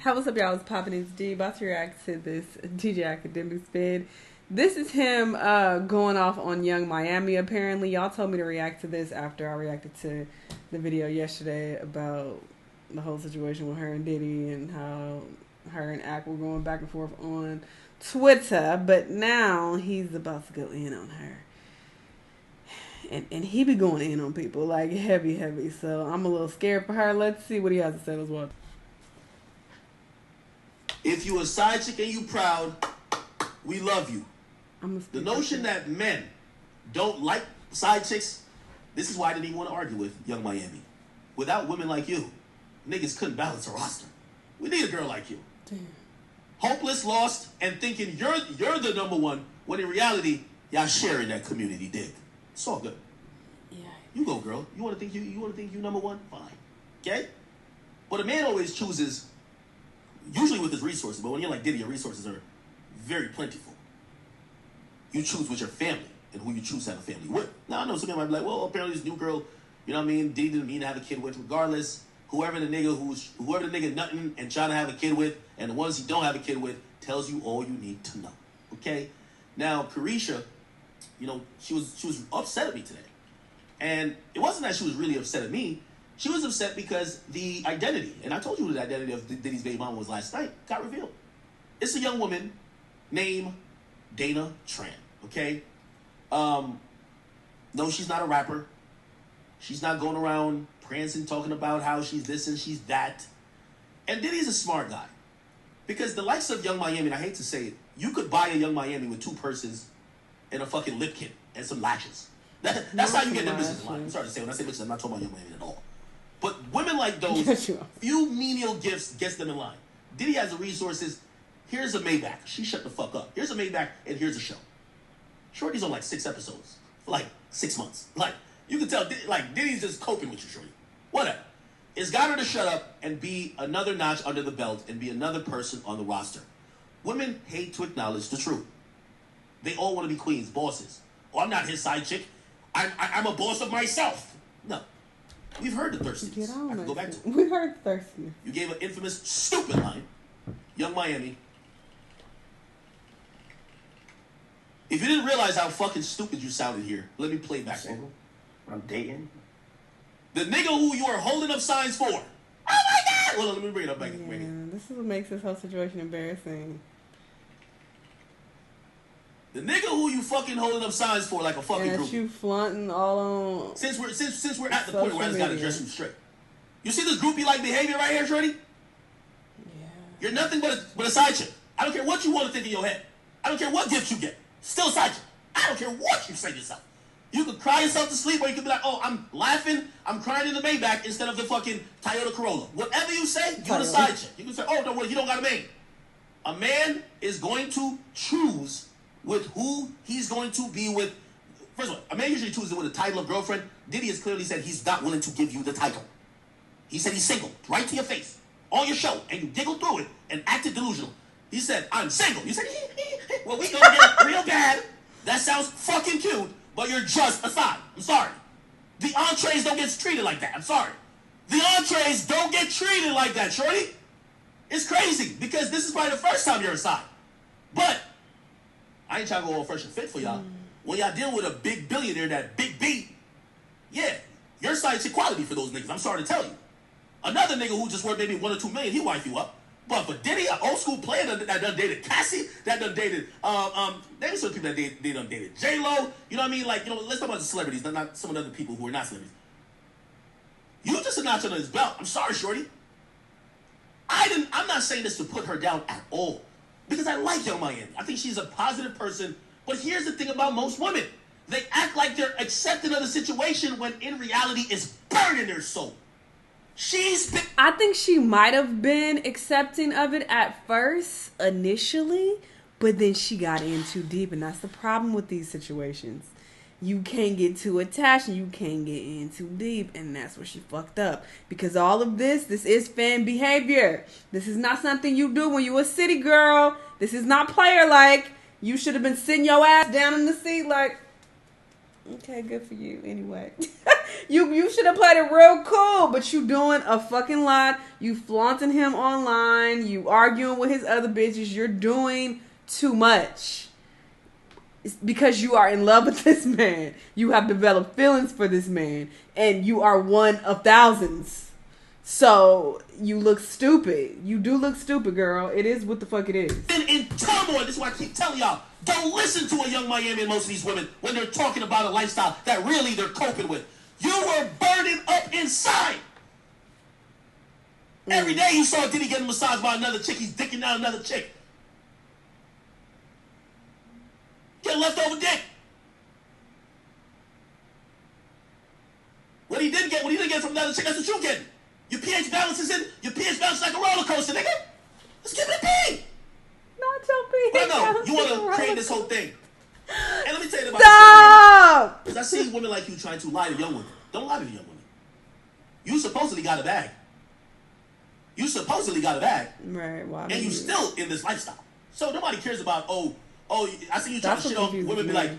Hey, what's up, y'all? It's Poppin' It's D. About to react to this DJ Akademiks vid. This is him going off on Young Miami, apparently. Y'all told me to react to this after I reacted to the video yesterday about the whole situation with her and Diddy and how her and Ak were going back and forth on Twitter. But now he's about to go in on her. And he be going in on people, like, heavy. So I'm a little scared for her. Let's see what he has to say as well. If you a side chick and you proud, we love you. The notion that men don't like side chicks, this is why I didn't even want to argue with Young Miami. Without women like you, niggas couldn't balance a roster. We need a girl like you. Damn. Hopeless, lost, and thinking you're the number one, when in reality, y'all sharing that community dig. It's all good. Yeah. You go, girl. You wanna think you number one? Fine. Okay? But a man always chooses, usually with his resources, but when you're like Diddy, your resources are very plentiful. You choose with your family and who you choose to have a family with. Now, I know some people might be like, well, apparently this new girl, you know what I mean, Diddy didn't mean to have a kid with. Regardless, whoever the nigga nutting and trying to have a kid with, and the ones he don't have a kid with, tells you all you need to know. Okay? Now, Carisha, you know, she was upset at me today. And it wasn't that she was really upset at me. She was upset because the identity, and I told you what the identity of Diddy's baby mama was last night, got revealed. It's a young woman named Dana Tran, okay? No, she's not a rapper. She's not going around prancing, talking about how she's this and she's that. And Diddy's a smart guy. Because the likes of Young Miami, and I hate to say it, you could buy a Young Miami with two purses and a fucking lip kit and some lashes. That's how you get them business in line. I'm sorry to say, when I say bitches, I'm not talking about Young Miami at all. But women like those, few menial gifts gets them in line. Diddy has the resources. Here's a Maybach. She shut the fuck up. Here's a Maybach, and here's a show. Shorty's on like 6 episodes for like 6 months. Like, you can tell, like, Diddy's just coping with you, Shorty. Whatever. It's got her to shut up and be another notch under the belt and be another person on the roster. Women hate to acknowledge the truth. They all want to be queens, bosses. Oh, I'm not his side chick. I'm a boss of myself. No. We've heard the thirstiness. I can go back to it. We heard thirstiness. You gave an infamous, stupid line. Young Miami. If you didn't realize how fucking stupid you sounded here, let me play back. I'm dating. The nigga who you are holding up signs for. Oh my God! Hold on, let me bring it up back. Yeah, this is what makes this whole situation embarrassing. The nigga who you fucking holding up signs for like a fucking group. You flaunting all on. Since we're at the point where I just gotta address you straight. You see this groupie like behavior right here, Shorty? Yeah. You're nothing but a side chick. I don't care what you want to think in your head. I don't care what gifts you get. Still a side chick. I don't care what you say to yourself. You could cry yourself to sleep, or you could be like, oh, I'm laughing, I'm crying in the Maybach instead of the fucking Toyota Corolla. Whatever you say, you're the side chick. You can say, oh, don't worry, you don't got a man. A man is going to choose with who he's going to be with. First of all, a man usually chooses with a title of girlfriend. Diddy has clearly said he's not willing to give you the title. He said he's single, right to your face, on your show, and you giggled through it and acted delusional. He said, I'm single. You said, well, we gonna get it real bad. That sounds fucking cute, but you're just a side. I'm sorry. The entrees don't get treated like that. I'm sorry. The entrees don't get treated like that, Shorty. It's crazy, because this is probably the first time you're a side. But I ain't trying to go all fresh and fit for y'all. When y'all deal with a big billionaire, that big B, yeah, your side's equality for those niggas. I'm sorry to tell you. Another nigga who just worth maybe 1 or 2 million, he wipe you up. But for Diddy, an old school player that done dated Cassie, that done dated, maybe some people that they done dated J-Lo, you know what I mean? Like, you know, let's talk about the celebrities, not some of the other people who are not celebrities. You just a notch under his belt. I'm sorry, Shorty. I'm not saying this to put her down at all, because I like Young Miami. I think she's a positive person. But here's the thing about most women. They act like they're accepting of the situation when in reality it's burning their soul. I think she might have been accepting of it at first, initially, but then she got in too deep, and that's the problem with these situations. You can't get too attached, and you can't get in too deep, and that's where she fucked up. Because all of this is fan behavior. This is not something you do when you a city girl. This is not player-like. You should have been sitting your ass down in the seat like, Okay, good for you. Anyway, you should have played it real cool, but you doing a fucking lot. You flaunting him online. You arguing with his other bitches. You're doing too much. It's because you are in love with this man. You have developed feelings for this man, and you are one of thousands. So you look stupid. You do look stupid, girl. It is what the fuck it is. In turmoil. This is why I keep telling y'all. Don't listen to a young Miami and most of these women when they're talking about a lifestyle that really they're coping with. You were burning up inside. Every day you saw Diddy getting massaged by another chick. He's dicking down another chick. Get leftover dick. What he didn't get from another chick, that's what you getting. Your pH balance is like a roller coaster, nigga. Let's give it a beat. Not your pH. But no, you want to create this whole thing. And let me tell you about Stop! Because I see women like you trying to lie to young women. Don't lie to the young women. You supposedly got a bag. Right. Well, and you still in this lifestyle. So nobody cares about, I see you trying to shit on women, be like,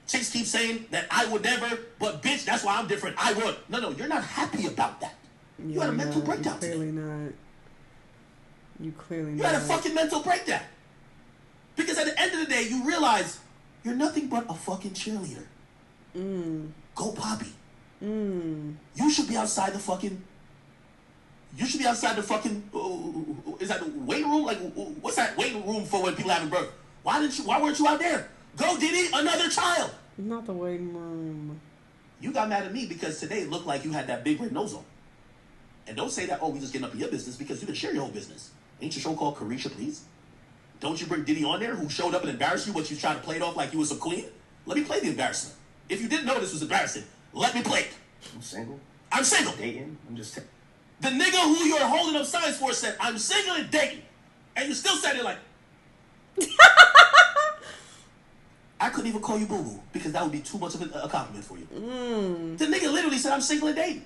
chicks keep saying that I would never, but bitch, that's why I'm different. I would. No, you're not happy about that. You had a mental breakdown today. Clearly not. You had a fucking mental breakdown. Because at the end of the day, you realize you're nothing but a fucking cheerleader. Go Poppy. You should be outside the fucking... is that the waiting room? Like, what's that waiting room for when people having birth? Why weren't you out there? Go, Diddy, another child. Not the waiting room. You got mad at me because today it looked like you had that big red nose on. And don't say that, we just getting up in your business, because you can share your whole business. Ain't your show called Carisha, Please? Don't you bring Diddy on there who showed up and embarrassed you, but you tried to play it off like you was some queen? Let me play the embarrassment. If you didn't know this was embarrassing, let me play it. I'm single. Dating? The nigga who you're holding up signs for said, I'm single and dating. And you still said it like... I couldn't even call you boo-boo because that would be too much of a compliment for you. The nigga literally said, I'm single and dating.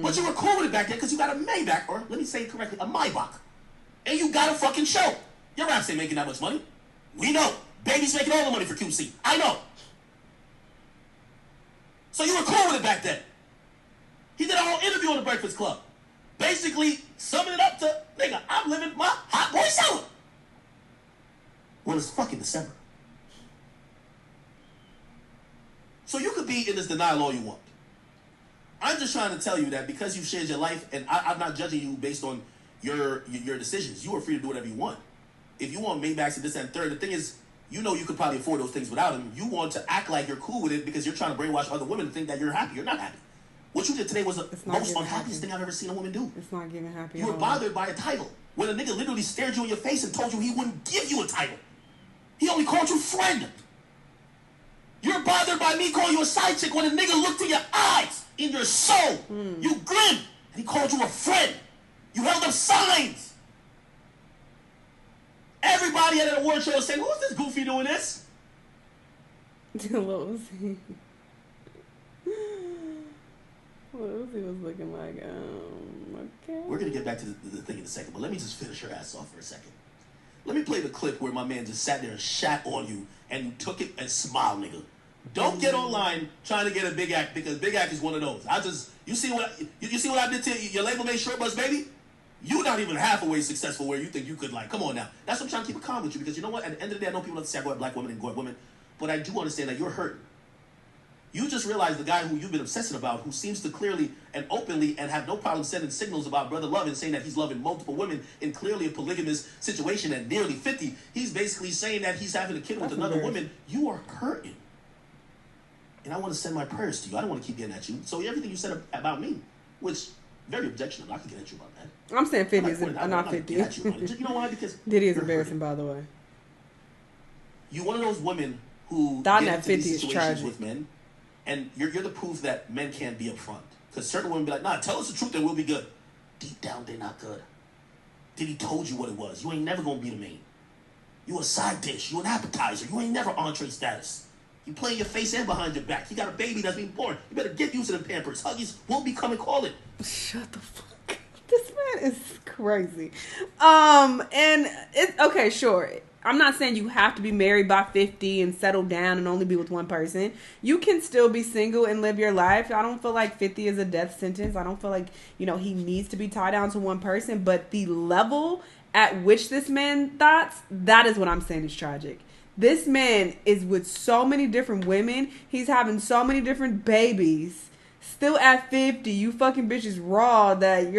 But you were cool with it back then because you got a Maybach, or let me say it correctly, a Maybach. And you got a fucking show. Your raps ain't making that much money. We know. Baby's making all the money for QC. I know. So you were cool with it back then. He did a whole interview on the Breakfast Club. Basically summing it up to, nigga, I'm living my hot boy summer. Well, it's fucking December. So you could be in this denial all you want. I'm just trying to tell you that because you've shared your life, and I'm not judging you based on your decisions. You are free to do whatever you want. If you want Maybachs and this and third, the thing is, you know you could probably afford those things without him. You want to act like you're cool with it because you're trying to brainwash other women to think that you're happy. You're not happy. What you did today was the most unhappiest thing I've ever seen a woman do. It's not giving happy. You were bothered by a title when a nigga literally stared you in your face and told you he wouldn't give you a title. He only called you friend. You're bothered by me calling you a side chick when a nigga looked in your eyes, in your soul. You grinned, and he called you a friend. You held up signs. Everybody at an award show was saying, who's this goofy doing this? Lil Uzi. Lil Uzi was looking like, okay. We're going to get back to the thing in a second, but let me just finish your ass off for a second. Let me play the clip where my man just sat there and shat on you, and you took it and smiled, nigga. Don't get online trying to get a big act, because big act is one of those. You see what I did to your label mate, Short Bus Baby? You're not even halfway successful where you think you could, like, come on now. That's what I'm trying to keep it calm with you, because you know what? At the end of the day, I know people like to say I go at black women and go at women, but I do understand that you're hurting. You just realized the guy who you've been obsessing about, who seems to clearly and openly and have no problem sending signals about brother love and saying that he's loving multiple women in clearly a polygamous situation at nearly 50, he's basically saying that he's having a kid with another woman. You are hurting. And I want to send my prayers to you. I don't want to keep getting at you. So everything you said about me, which very objectionable, I can get at you about that. I'm saying 50 is not 50. You know why? Because Diddy is embarrassing, by the way. You one of those women who Thought get that into 50 these is situations tragic. with men, and you're the proof that men can't be upfront. Because certain women be like, nah, tell us the truth and we'll be good. Deep down, they're not good. Diddy told you what it was. You ain't never going to be the main. You a side dish. You an appetizer. You ain't never entree status. You play in your face and behind your back. You got a baby that's being born. You better get used to them Pampers. Huggies won't be coming calling. Shut the fuck up. This man is crazy. And it's okay, sure. I'm not saying you have to be married by 50 and settle down and only be with one person. You can still be single and live your life. I don't feel like 50 is a death sentence. I don't feel like, you know, he needs to be tied down to one person. But the level at which this man thoughts, that is what I'm saying is tragic. This man is with so many different women. He's having so many different babies. Still at 50, you fucking bitches raw that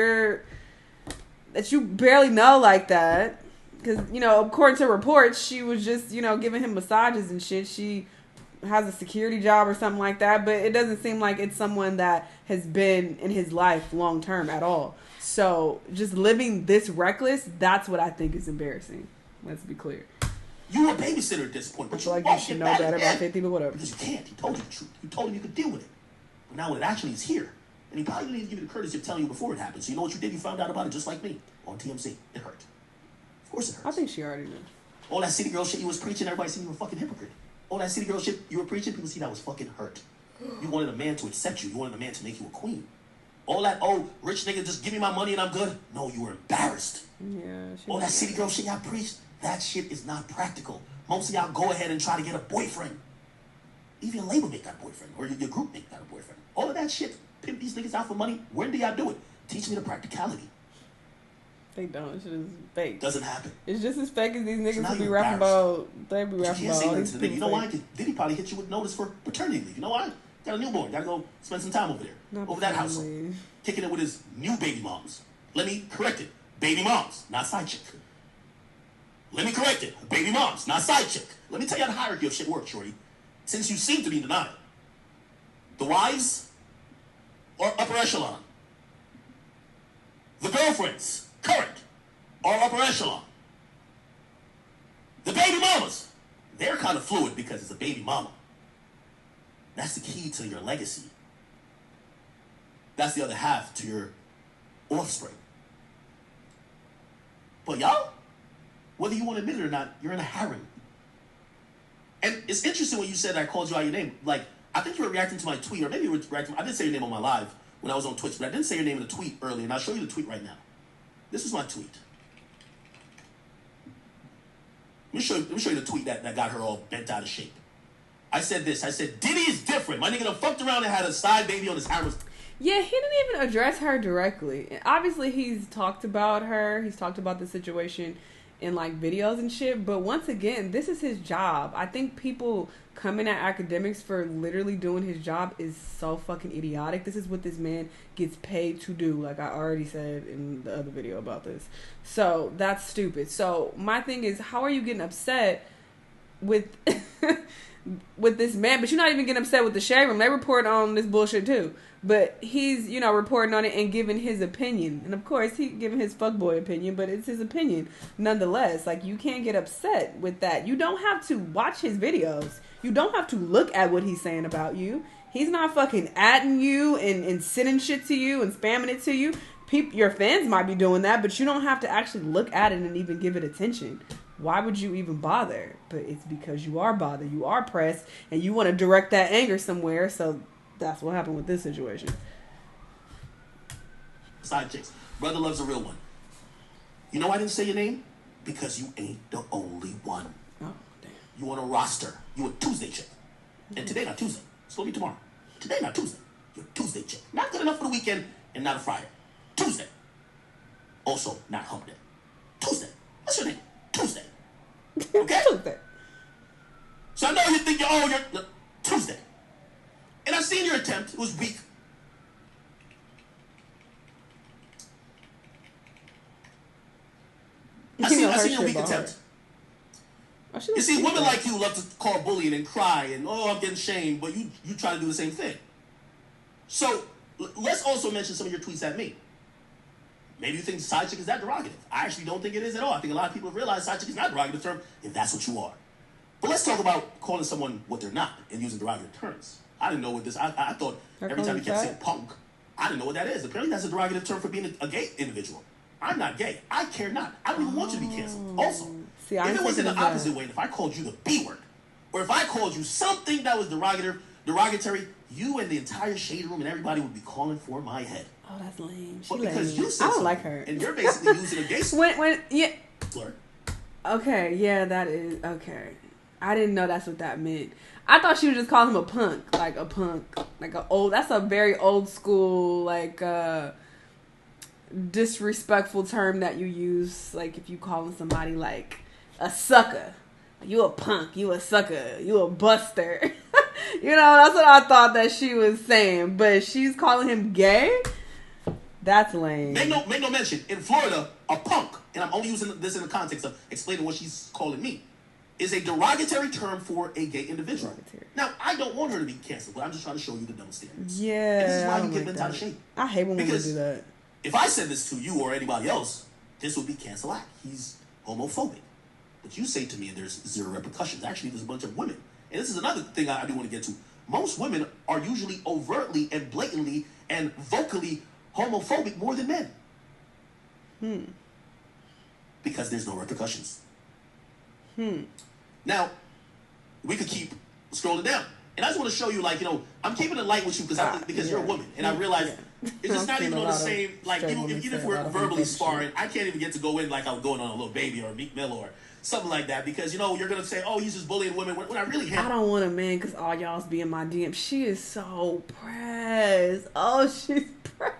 you barely know like that. Because, you know, according to reports, she was just, you know, giving him massages and shit. She has a security job or something like that. But it doesn't seem like it's someone that has been in his life long term at all. So just living this reckless, that's what I think is embarrassing. Let's be clear. You were a babysitter at this point. But like you should know better about 50, but whatever. Because you can't. He told you the truth. You told him you could deal with it. But now when it actually is here, and he probably didn't even give you the courtesy of telling you before it happened. So you know what you did? You found out about it just like me on TMC. It hurt. Of course it hurts. I think she already knew. All that city girl shit you was preaching, everybody seen you were a fucking hypocrite. All that city girl shit you were preaching, people see that was fucking hurt. You wanted a man to accept you. You wanted a man to make you a queen. All that, oh, rich nigga, just give me my money and I'm good. No, you were embarrassed. Yeah. All that city girl shit y'all preached, that shit is not practical. Most of y'all go ahead and try to get a boyfriend. Even your label make that a boyfriend, or your group make that a boyfriend. All of that shit, pimp these niggas out for money. When do y'all do it? Teach me the practicality. They don't. It's just fake. Doesn't happen. It's just as fake as these niggas who be rapping about. They be rapping about all these people. You know why? Because Diddy probably hit you with notice for paternity leave. You know why? Got a newborn. Got to go spend some time over there. Over that house. Kicking it with his new baby moms. Let me correct it. Baby moms, not side chick. Let me correct it. Baby moms, not side chick. Let me tell you how the hierarchy of shit works, shorty. Since you seem to be in denial. The wives are upper echelon. The girlfriends, current, are upper echelon. The baby mamas, they're kind of fluid because it's a baby mama. That's the key to your legacy. That's the other half to your offspring. But y'all, whether you want to admit it or not, you're in a harem. And it's interesting when you said I called you out your name. Like, I think you were reacting to my tweet, or maybe you were reacting. I didn't say your name on my live when I was on Twitch, but I didn't say your name in the tweet earlier, and I'll show you the tweet right now. This is my tweet. Let me show you the tweet that got her all bent out of shape. I said this. I said, Diddy is different. My nigga done fucked around and had a side baby on his hammer. Yeah, he didn't even address her directly. Obviously, he's talked about her. He's talked about the situation in, like, videos and shit. But once again, this is his job. I think people coming at Akademiks for literally doing his job is so fucking idiotic. This is what this man gets paid to do, like I already said in the other video about this. So, that's stupid. So, my thing is, how are you getting upset with... with this man? But you're not even getting upset with the shade room. They report on this bullshit too. But he's, you know, reporting on it and giving his opinion. And of course, he giving his fuckboy opinion, but it's his opinion nonetheless. Like, you can't get upset with that. You don't have to watch his videos. You don't have to look at what he's saying about you. He's not fucking adding you and sending shit to you and spamming it to you. Your fans might be doing that, but you don't have to actually look at it and even give it attention. Why would you even bother? But it's because you are bothered. You are pressed, and you want to direct that anger somewhere. So that's what happened with this situation. Side chicks. Brother loves a real one. You know why I didn't say your name? Because you ain't the only one. Oh, damn. You on a roster. You a Tuesday chick. And today not Tuesday. It's going to be tomorrow. Today not Tuesday. You're a Tuesday chick. Not good enough for the weekend and not a Friday. Tuesday. Also not hump day. Tuesday. What's your name? Tuesday. Okay? Tuesday. So I know you think you're Tuesday. And I've seen your attempt. It was weak. I seen your weak attempt. You see, women like you love to call bullying and cry and, oh, I'm getting shamed, but you try to do the same thing. So let's also mention some of your tweets at me. Maybe you think side chick is that derogative. I actually don't think it is at all. I think a lot of people have realized side chick is not a derogative term if that's what you are. But let's talk about calling someone what they're not and using derogative terms. I didn't know what this... I thought every time you kept saying punk, I didn't know what that is. Apparently that's a derogative term for being a gay individual. I'm not gay. I care not. I don't even want you to be canceled. Also, see, if it was in the opposite way, if I called you the B word, or if I called you something that was derogatory, you and the entire shade room and everybody would be calling for my head. Oh, that's lame. But because you said I don't like her. And you're basically using a gay when yeah. slur. Okay, yeah, that is okay. I didn't know that's what that meant. I thought she was just calling him a punk, like a punk, like a old. That's a very old school, like disrespectful term that you use, like if you calling somebody like a sucker. You a punk, you a sucker, you a buster. You know, that's what I thought that she was saying. But she's calling him gay? That's lame. Make no mention. In Florida, a punk, and I'm only using this in the context of explaining what she's calling me, is a derogatory term for a gay individual. Now, I don't want her to be canceled, but I'm just trying to show you the double standards. Yeah. And this is why you get bent out of shape. I hate when women do that. If I said this to you or anybody else, this would be cancel act. He's homophobic. But you say to me, and there's zero repercussions. Actually, there's a bunch of women. And this is another thing I do want to get to. Most women are usually overtly and blatantly and vocally homophobic more than men. Because there's no repercussions. Now, we could keep scrolling down. And I just want to show you, like, you know, I'm keeping it light with you because you're a woman. And I realize it's just not even on the same, like, even if we're verbally sparring, I can't even get to go in like I was going on a little baby or a Meek Mill or something like that. Because, you know, you're going to say, oh, he's just bullying women. When I really have. I don't want a man because all y'all's be in my DM. She is so pressed. Oh, she's pressed.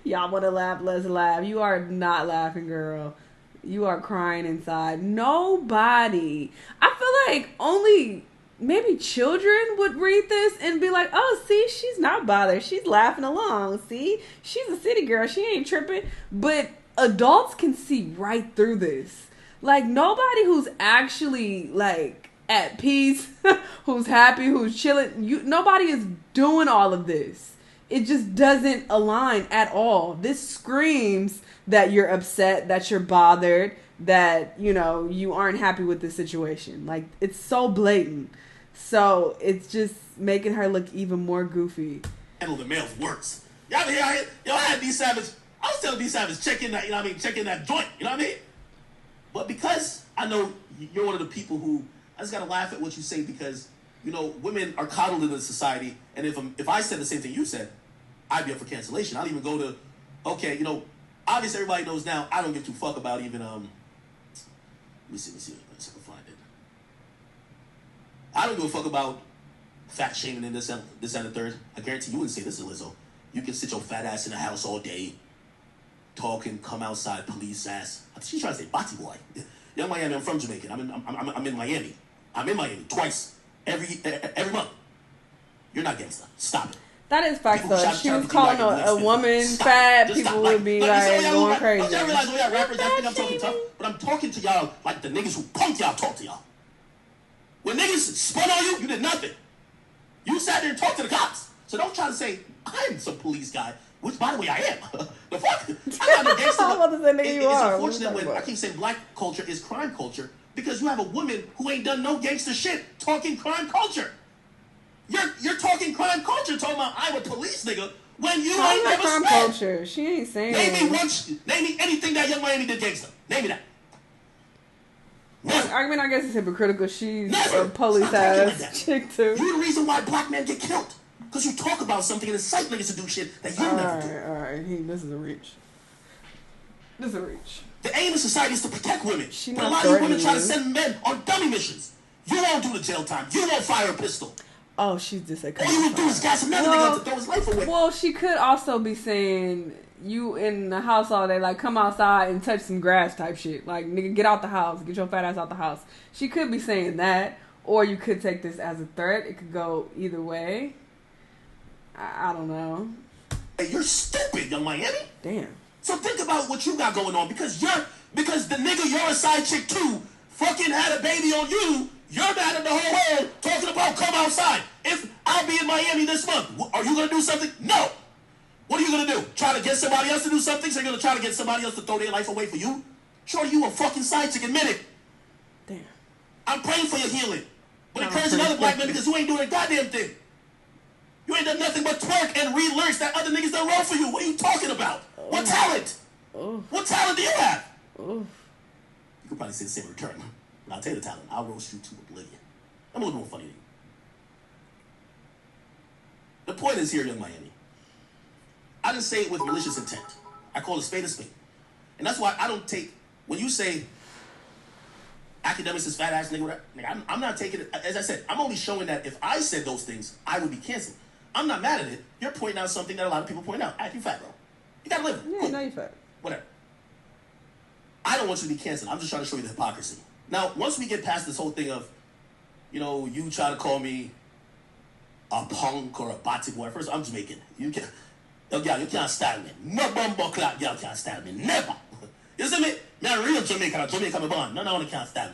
Y'all want to laugh, let's laugh. You are not laughing, girl. You are crying inside. Nobody. I feel like only maybe children would read this and be like, oh, see, she's not bothered. She's laughing along. See, she's a city girl. She ain't tripping. But adults can see right through this. Like, nobody who's actually, like, at peace, who's happy, who's chilling, nobody is doing all of this. It just doesn't align at all. This screams that you're upset, that you're bothered, that, you know, you aren't happy with the situation. Like, it's so blatant. So it's just making her look even more goofy. Handle the males works. Y'all had D Savage. I was telling D Savage, check in that, you know what I mean, check in that joint, you know what I mean? But because I know you're one of the people who, I just gotta laugh at what you say because, you know, women are coddled in this society, and if I said the same thing you said, I'd be up for cancellation. I'll even go to, okay, you know, obviously everybody knows now I don't give two fuck about even, let me see if I can find it. I don't give a fuck about fat shaming in this and the third. I guarantee you wouldn't say this to Lizzo. You can sit your fat ass in the house all day, talking, come outside, police ass. She's trying to say Bati boy. Young Miami, I'm from Jamaica. I'm in Miami. I'm in Miami twice every month. You're not gangsta. Stop it. That is facts though. If she was calling a woman fat, people would be like going crazy. Don't realize we got rappers that think I'm talking tough, but I'm talking to y'all like the niggas who punk y'all talk to y'all. When niggas spun on you, you did nothing. You sat there and talked to the cops. So don't try to say I'm some police guy, which by the way I am. The fuck? I'm not a gangster. It's unfortunate when I keep saying black culture is crime culture because you have a woman who ain't done no gangster shit talking crime culture. You're talking crime culture, talking about I'm a police nigga when you ain't never crime culture. She ain't saying. Name me anything that Young Miami did gangster. Name me that. Never. I mean, I guess it's hypocritical. She's a police ass chick too. You're the reason why black men get killed because you talk about something and incite niggas to do shit that you never do. All right. This is a reach. The aim of society is to protect women, but a lot of you women try to send men on dummy missions. You won't do the jail time. You won't fire a pistol. Oh, she's just a. All you would do is gas another nigga to throw his life away. Well, she could also be saying you in the house all day, like come outside and touch some grass type shit. Like nigga, get out the house, get your fat ass out the house. She could be saying that, or you could take this as a threat. It could go either way. I don't know. Hey, you're stupid, Young Miami. Damn. So think about what you got going on because the nigga you're a side chick too fucking had a baby on you. You're mad at the whole world talking about come outside. If I'll be in Miami this month, are you going to do something? No. What are you going to do? Try to get somebody else to do something? So you're going to try to get somebody else to throw their life away for you? Sure, you a fucking side chick, admit it. Damn. I'm praying for your healing. But encouraging other black men because you ain't doing a goddamn thing. You ain't done nothing but twerk and read lyrics that other niggas done wrong for you. What are you talking about? Oh. What talent? Oh. What talent do you have? Oh. You could probably say the same return. But I'll tell you the talent. I'll roast you to oblivion. I'm a little more funny than you. The point is here, Young Miami. I didn't say it with malicious intent. I call a spade a spade. And that's why I don't take, when you say Akademiks is fat ass nigga. I'm not taking it. As I said, I'm only showing that if I said those things, I would be canceled. I'm not mad at it. You're pointing out something that a lot of people point out. You fat, bro. You gotta live. Yeah, cool. no, you fat. Whatever. I don't want you to be canceled. I'm just trying to show you the hypocrisy. Now, once we get past this whole thing of, you try to call me a punk or a batik boy. First, I'm Jamaican. You can't style me. No bumbo clap, y'all can't style me. Never. You see me? Me a real Jamaican. Jamaican me born. No one can't style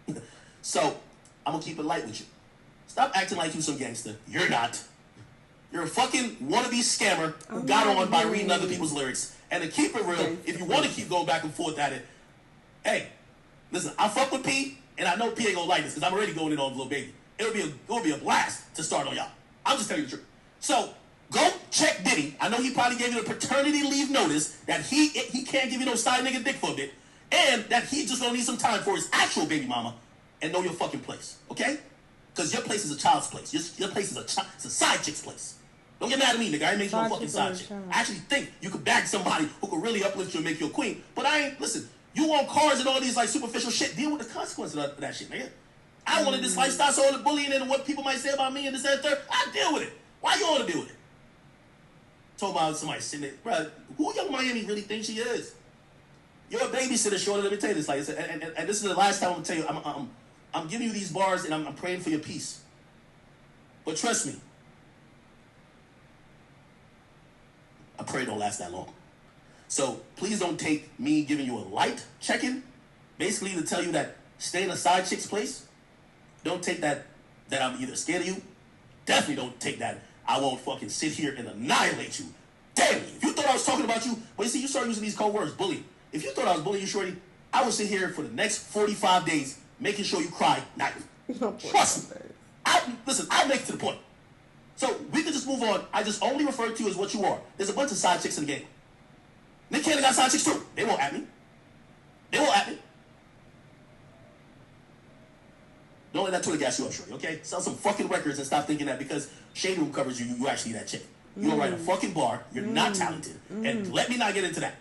me. So, I'm going to keep it light with you. Stop acting like you some gangster. You're not. You're a fucking wannabe scammer who got on by reading other people's lyrics. And to keep it real, if you want to keep going back and forth at it, hey, listen, I fuck with P, and I know P ain't gonna like this because I'm already going in on Lil Baby. It'll be a blast to start on y'all. I'm just telling you the truth. So go check Diddy. I know he probably gave you the paternity leave notice that he can't give you no side nigga dick for a bit, and that he just gonna need some time for his actual baby mama, and know your fucking place, okay? Because your place is a child's place. Your place is it's a side chick's place. Don't get mad at me, nigga. I ain't make you no fucking side chick. I actually think you could bag somebody who could really uplift you and make you a queen. But listen, you want cars and all these like superficial shit. Deal with the consequences of that shit, nigga. I wanted this lifestyle, so all the bullying and what people might say about me and this and third, I deal with it. Why you want to deal with it? Told about somebody sitting there, bro, who Young Miami really thinks she is? You're a babysitter, shorty. Let me tell you this, like, and this is the last time I'm gonna tell you. I'm giving you these bars and I'm praying for your peace. But trust me, I pray it don't last that long. So please don't take me giving you a light check-in, basically to tell you that stay in a side chick's place. Don't take that I'm either scared of you. Definitely don't take that I won't fucking sit here and annihilate you. Damn me. If you thought I was talking about you, well, you see, you start using these code words, bully. If you thought I was bullying you, shorty, I would sit here for the next 45 days making sure you cry nightly. Trust me. I'll make it to the point. So we can just move on. I just only refer to you as what you are. There's a bunch of side chicks in the game. Nick Cannon got side chicks too. They won't at me. Don't let that Twitter gas you up, shorty, okay? Sell some fucking records and stop thinking that because Shade Room covers you actually that chick. You don't write a fucking bar. You're not talented. And let me not get into that.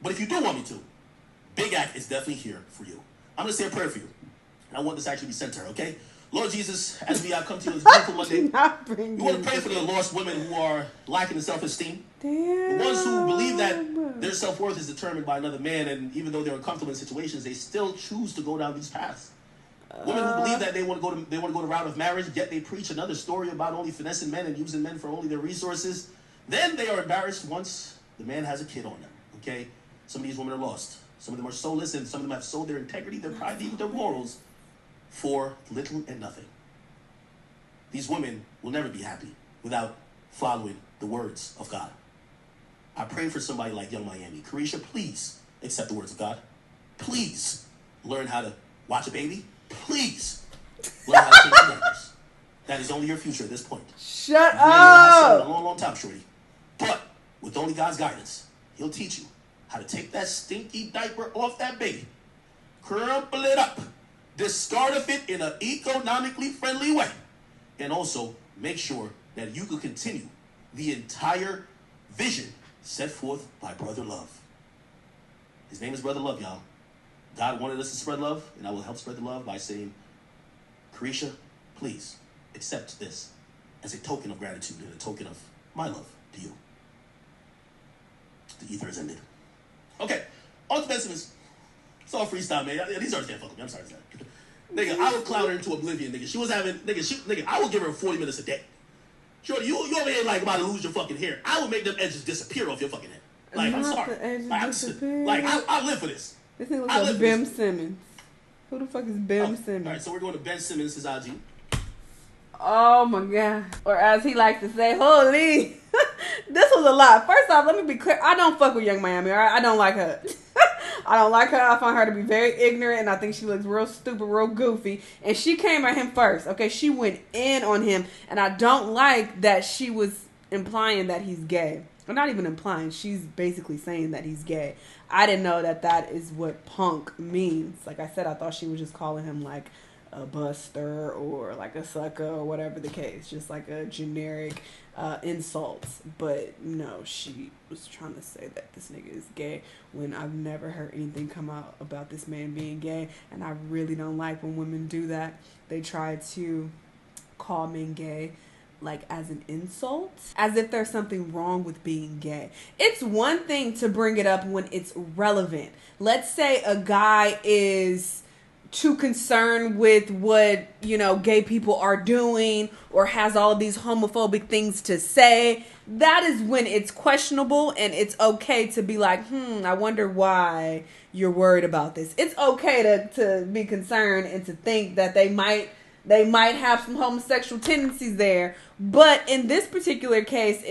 But if you do want me to, Big Act is definitely here for you. I'm going to say a prayer for you. And I want this to actually be sent to her, okay? Lord Jesus, as we come to you this beautiful Monday, we want to pray for the lost women who are lacking in self-esteem. The ones who believe that their self-worth is determined by another man, and even though they're uncomfortable in situations, they still choose to go down these paths. Women who believe that they want to go the route of marriage, yet they preach another story about only finessing men and using men for only their resources. Then they are embarrassed once the man has a kid on them, okay? Some of these women are lost. Some of them are soulless, and some of them have sold their integrity, their pride, even their morals for little and nothing. These women will never be happy without following the words of God. I pray for somebody like Young Miami. Carisha, please accept the words of God. Please learn how to watch a baby. Please learn how to take your neighbors. That is only your future at this point. Shut up! A long, long time, shorty. But with only God's guidance, He'll teach you how to take that stinky diaper off that baby, crumple it up, discard of it in an economically friendly way, and also make sure that you can continue the entire vision set forth by Brother Love. His name is Brother Love, y'all. God wanted us to spread love, and I will help spread the love by saying, Carisha, please accept this as a token of gratitude and a token of my love to you. The ether has ended. Okay, on to Ben Simmons. It's all freestyle, man. These artists can't fuck with me. I'm sorry. Nigga, I would clown her into oblivion, nigga. She was having, nigga, I would give her 40 minutes a day. Shorty, you over here like about to lose your fucking hair. I would make them edges disappear off your fucking head. Like, I'm sorry. I live for this. This thing looks like Ben Simmons. Who the fuck is Ben Simmons? Alright, so we're going to Ben Simmons, his IG. Oh my God. Or as he likes to say, holy. This was a lot. First off, let me be clear. I don't fuck with Young Miami, alright? I don't like her. I don't like her. I find her to be very ignorant, and I think she looks real stupid, real goofy. And she came at him first, okay? She went in on him, and I don't like that she was implying that he's gay. Or not even implying. She's basically saying that he's gay. I didn't know that is what punk means. Like I said, I thought she was just calling him like a buster or like a sucker or whatever the case, just like a generic insult. But no, she was trying to say that this nigga is gay when I've never heard anything come out about this man being gay, and I really don't like when women do that. They try to call men gay like as an insult, as if there's something wrong with being gay. It's one thing to bring it up when it's relevant. Let's say a guy is too concerned with what, you know, gay people are doing or has all of these homophobic things to say. That is when it's questionable, and it's okay to be like, I wonder why you're worried about this. It's okay to be concerned and to think that they might have some homosexual tendencies there. But in this particular case,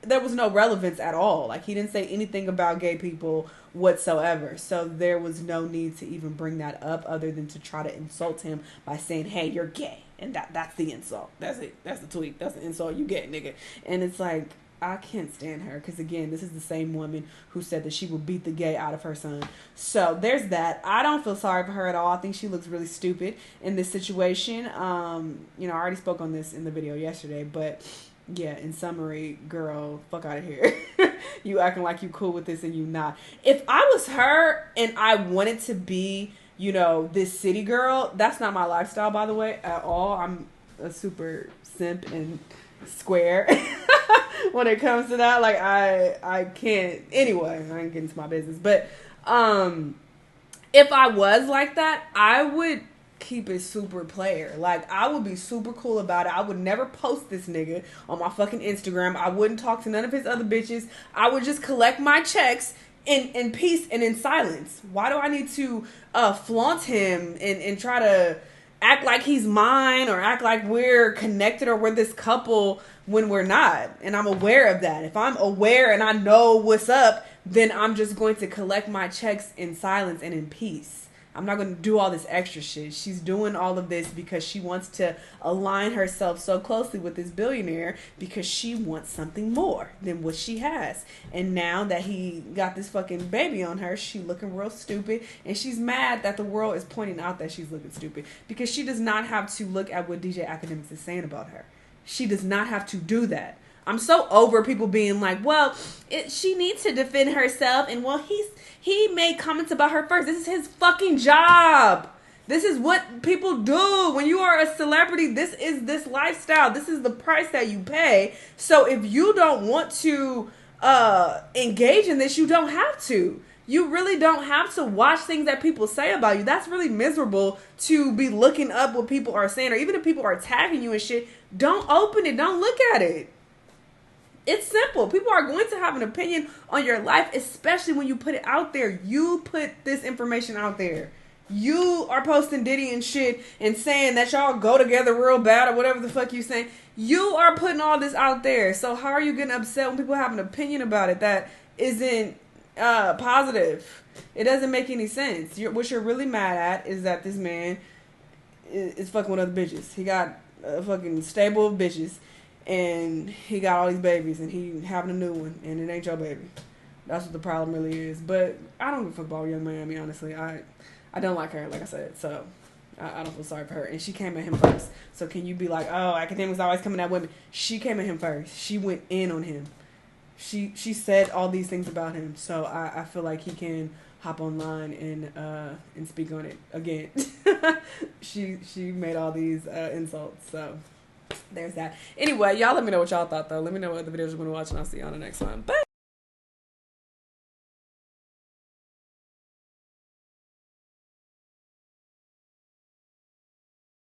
there was no relevance at all. Like, he didn't say anything about gay people whatsoever. So there was no need to even bring that up other than to try to insult him by saying, hey, you're gay. And that's the insult. That's it. That's the tweet. That's the insult. You gay, nigga. And it's like, I can't stand her, because again, this is the same woman who said that she would beat the gay out of her son. So there's that. I don't feel sorry for her at all. I think she looks really stupid in this situation. You know, I already spoke on this in the video yesterday, but yeah, in summary, girl, fuck out of here. You acting like you cool with this and you not. If I was her and I wanted to be, you know, this city girl, that's not my lifestyle, by the way, at all. I'm a super simp and square when it comes to that. Like, I can't, anyway, I ain't getting to my business, but if I was like that, I would keep it super player. Like, I would be super cool about it. I would never post this nigga on my fucking Instagram. I wouldn't talk to none of his other bitches. I would just collect my checks in peace and in silence. Why do I need to flaunt him and try to act like he's mine or act like we're connected or we're this couple when we're not? And I'm aware of that. If I'm aware and I know what's up, then I'm just going to collect my checks in silence and in peace. I'm not going to do all this extra shit. She's doing all of this because she wants to align herself so closely with this billionaire because she wants something more than what she has. And now that he got this fucking baby on her, she looking real stupid. And she's mad that the world is pointing out that she's looking stupid because she does not have to look at what DJ Akademiks is saying about her. She does not have to do that. I'm so over people being like, well, she needs to defend herself, and well, he made comments about her first. This is his fucking job. This is what people do. When you are a celebrity, this is this lifestyle. This is the price that you pay. So if you don't want to engage in this, you don't have to. You really don't have to watch things that people say about you. That's really miserable to be looking up what people are saying, or even if people are tagging you and shit, don't open it. Don't look at it. It's simple. People are going to have an opinion on your life, especially when you put it out there. You put this information out there. You are posting Diddy and shit and saying that y'all go together real bad or whatever the fuck you saying. You are putting all this out there. So how are you getting upset when people have an opinion about it that isn't positive? It doesn't make any sense. What you're really mad at is that this man is fucking with other bitches. He got a fucking stable of bitches. And he got all these babies, and he having a new one, and it ain't your baby. That's what the problem really is. But I don't give a fuck about Young Miami, honestly. I don't like her, like I said, so I don't feel sorry for her. And she came at him first. So can you be like, oh, Akademiks always coming at women? She came at him first. She went in on him. She said all these things about him. So I feel like he can hop online and speak on it again. She made all these insults, so there's that. Anyway, y'all let me know what y'all thought, though. Let me know what other videos you're going to watch, and I'll see you on the next one. Bye!